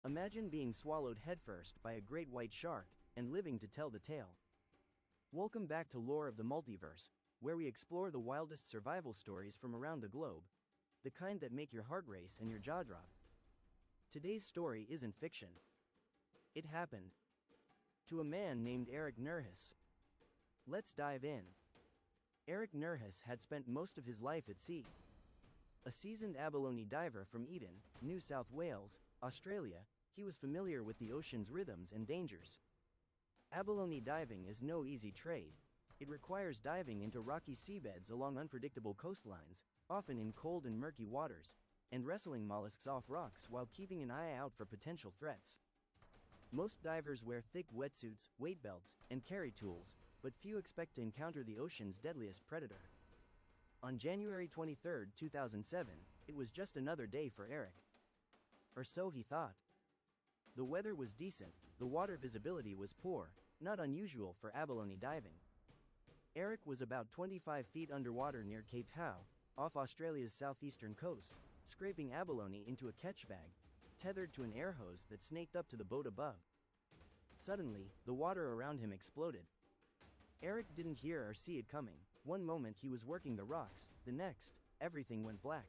Imagine being swallowed headfirst by a great white shark and living to tell the tale. Welcome back to Lore of the Multiverse, where we explore the wildest survival stories from around the globe, the kind that make your heart race and your jaw drop. Today's story isn't fiction. It happened to a man named Eric Nerhus. Let's dive in. Eric Nerhus had spent most of his life at sea. A seasoned abalone diver from Eden, New South Wales, Australia, he was familiar with the ocean's rhythms and dangers. Abalone diving is no easy trade. It requires diving into rocky seabeds along unpredictable coastlines, often in cold and murky waters, and wrestling mollusks off rocks while keeping an eye out for potential threats. Most divers wear thick wetsuits, weight belts, and carry tools, but few expect to encounter the ocean's deadliest predator. On January 23, 2007, it was just another day for Eric. Or so he thought. The weather was decent, the water visibility was poor, not unusual for abalone diving. Eric was about 25 feet underwater near Cape Howe, off Australia's southeastern coast, scraping abalone into a catch bag, tethered to an air hose that snaked up to the boat above. Suddenly, the water around him exploded. Eric didn't hear or see it coming. One moment he was working the rocks, the next, everything went black.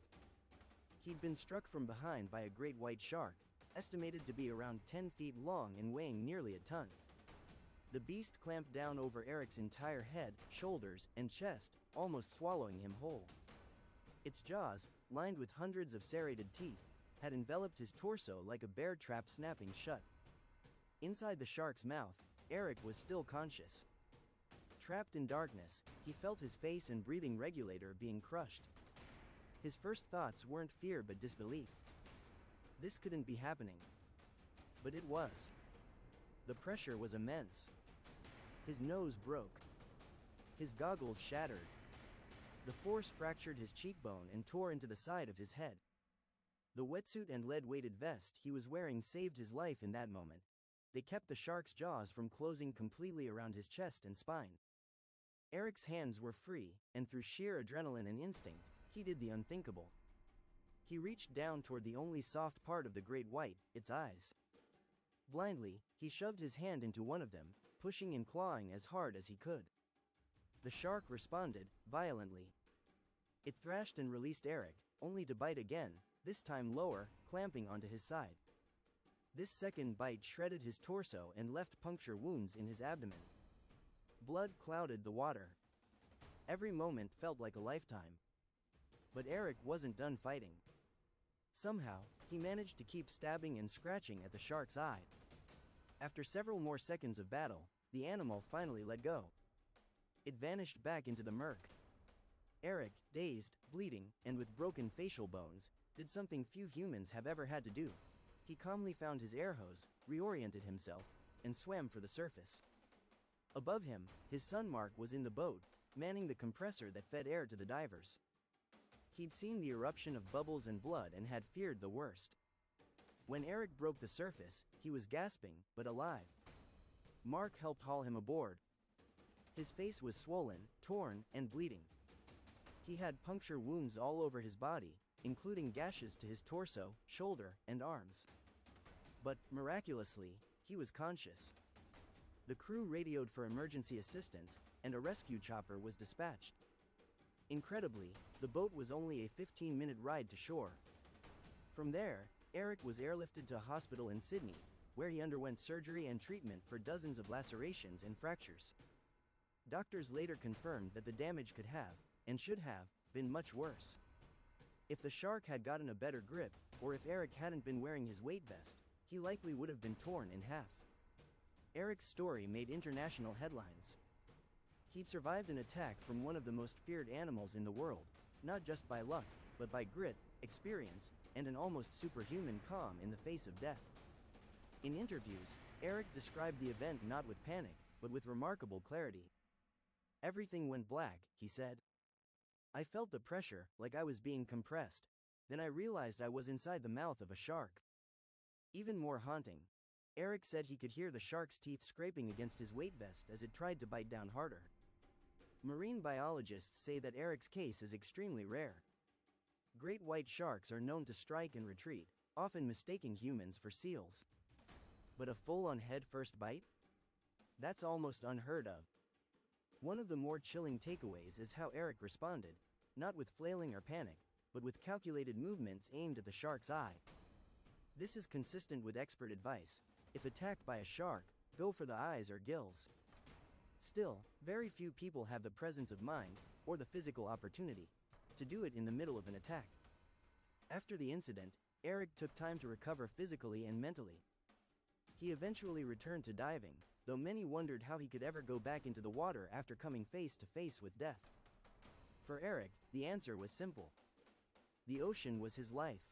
He'd been struck from behind by a great white shark, estimated to be around 10 feet long and weighing nearly a ton. The beast clamped down over Eric's entire head, shoulders, and chest, almost swallowing him whole. Its jaws, lined with hundreds of serrated teeth, had enveloped his torso like a bear trap snapping shut. Inside the shark's mouth, Eric was still conscious. Trapped in darkness, he felt his face and breathing regulator being crushed. His first thoughts weren't fear but disbelief. This couldn't be happening. But it was. The pressure was immense. His nose broke. His goggles shattered. The force fractured his cheekbone and tore into the side of his head. The wetsuit and lead-weighted vest he was wearing saved his life in that moment. They kept the shark's jaws from closing completely around his chest and spine. Eric's hands were free, and through sheer adrenaline and instinct, he did the unthinkable. He reached down toward the only soft part of the great white, its eyes. Blindly, he shoved his hand into one of them, pushing and clawing as hard as he could. The shark responded, violently. It thrashed and released Eric, only to bite again, this time lower, clamping onto his side. This second bite shredded his torso and left puncture wounds in his abdomen. Blood clouded the water. Every moment felt like a lifetime. But Eric wasn't done fighting. Somehow, he managed to keep stabbing and scratching at the shark's eye. After several more seconds of battle, the animal finally let go. It vanished back into the murk. Eric, dazed, bleeding, and with broken facial bones, did something few humans have ever had to do. He calmly found his air hose, reoriented himself, and swam for the surface. Above him, his sun mark was in the boat, manning the compressor that fed air to the divers. He'd seen the eruption of bubbles and blood and had feared the worst. When Eric broke the surface, he was gasping, but alive. Mark helped haul him aboard. His face was swollen, torn, and bleeding. He had puncture wounds all over his body, including gashes to his torso, shoulder, and arms. But, miraculously, he was conscious. The crew radioed for emergency assistance, and a rescue chopper was dispatched. Incredibly, the boat was only a 15-minute ride to shore. From there, Eric was airlifted to a hospital in Sydney, where he underwent surgery and treatment for dozens of lacerations and fractures. Doctors later confirmed that the damage could have, and should have, been much worse. If the shark had gotten a better grip, or if Eric hadn't been wearing his weight vest, he likely would have been torn in half. Eric's story made international headlines. He'd survived an attack from one of the most feared animals in the world, not just by luck, but by grit, experience, and an almost superhuman calm in the face of death. In interviews, Eric described the event not with panic, but with remarkable clarity. Everything went black, he said. I felt the pressure, like I was being compressed. Then I realized I was inside the mouth of a shark. Even more haunting, Eric said he could hear the shark's teeth scraping against his weight vest as it tried to bite down harder. Marine biologists say that Eric's case is extremely rare. Great white sharks are known to strike and retreat, often mistaking humans for seals. But a full-on head-first bite? That's almost unheard of. One of the more chilling takeaways is how Eric responded, not with flailing or panic, but with calculated movements aimed at the shark's eye. This is consistent with expert advice: if attacked by a shark, go for the eyes or gills. Still, very few people have the presence of mind, or the physical opportunity, to do it in the middle of an attack. After the incident, Eric took time to recover physically and mentally. He eventually returned to diving, though many wondered how he could ever go back into the water after coming face to face with death. For Eric, the answer was simple. The ocean was his life.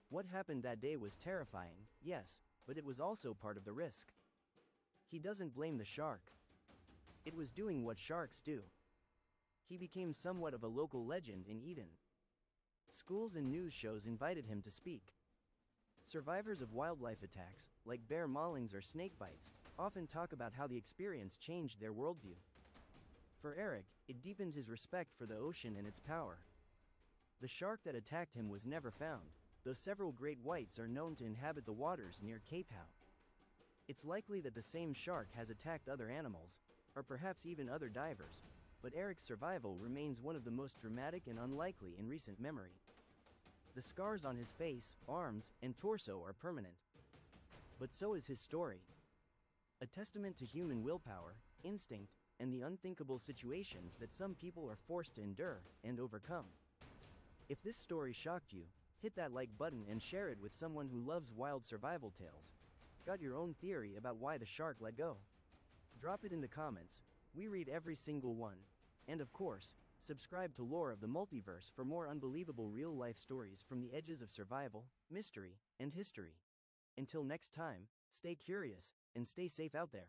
What happened that day was terrifying, yes, but it was also part of the risk. He doesn't blame the shark. It was doing what sharks do. He became somewhat of a local legend in Eden. Schools and news shows invited him to speak. Survivors of wildlife attacks, like bear maulings or snake bites, often talk about how the experience changed their worldview. For Eric, it deepened his respect for the ocean and its power. The shark that attacked him was never found, though several great whites are known to inhabit the waters near Cape Howe. It's likely that the same shark has attacked other animals, or perhaps even other divers, but Eric's survival remains one of the most dramatic and unlikely in recent memory. The scars on his face, arms, and torso are permanent. But so is his story. A testament to human willpower, instinct, and the unthinkable situations that some people are forced to endure and overcome. If this story shocked you, hit that like button and share it with someone who loves wild survival tales. Got your own theory about why the shark let go? Drop it in the comments. We read every single one. And of course, subscribe to Lore of the Multiverse for more unbelievable real-life stories from the edges of survival, mystery, and history. Until next time, stay curious, and stay safe out there.